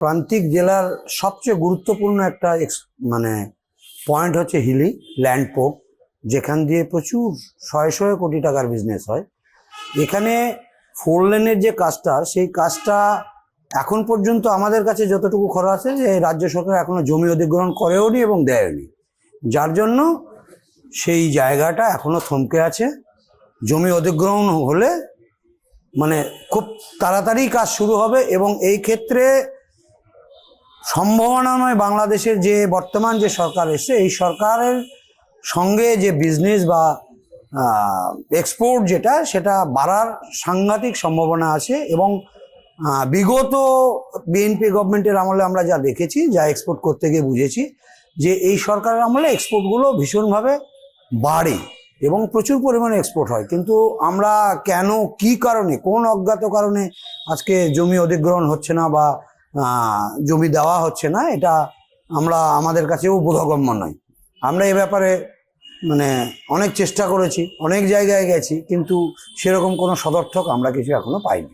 প্রান্তিক জেলার সবচেয়ে গুরুত্বপূর্ণ একটা মানে পয়েন্ট হচ্ছে হিলি ল্যান্ড পোর্ট, যেখান দিয়ে প্রচুর শয়ে শয়ে কোটি টাকার বিজনেস হয়। এখানে 4 লেনের যে কাজটা, সেই কাজটা এখন পর্যন্ত আমাদের কাছে যতটুকু খবর আছে যে রাজ্য সরকার এখনো জমি অধিগ্রহণ করেওনি এবং দেয়নি, যার জন্য সেই জায়গাটা এখনো থমকে আছে। জমি অধিগ্রহণ হলে মানে খুব তাড়াতাড়ি কাজ শুরু হবে এবং এই ক্ষেত্রে সম্ভাবনাময় বাংলাদেশের যে বর্তমান যে সরকার এসছে, এই সরকারের সঙ্গে যে বিজনেস বা এক্সপোর্ট সেটা বাড়ার সাংঘাতিক সম্ভাবনা আছে। এবং বিগত বিএনপি গভর্নমেন্টের আমলে আমরা যা দেখেছি, যা এক্সপোর্ট করতে গিয়ে বুঝেছি যে এই সরকারের আমলে এক্সপোর্টগুলো ভীষণভাবে বাড়ে এবং প্রচুর পরিমাণে এক্সপোর্ট হয়। কিন্তু আমরা কেন, কি কারণে, কোন অজ্ঞাত কারণে আজকে জমি অধিগ্রহণ হচ্ছে না বা জমি দেওয়া হচ্ছে না, এটা আমাদের কাছেও বোধগম্য নয়। আমরা এ ব্যাপারে মানে অনেক চেষ্টা করেছি, অনেক জায়গায় গেছি, কিন্তু সেরকম কোনো সদর্থক আমরা কিছু এখনো পাইনি।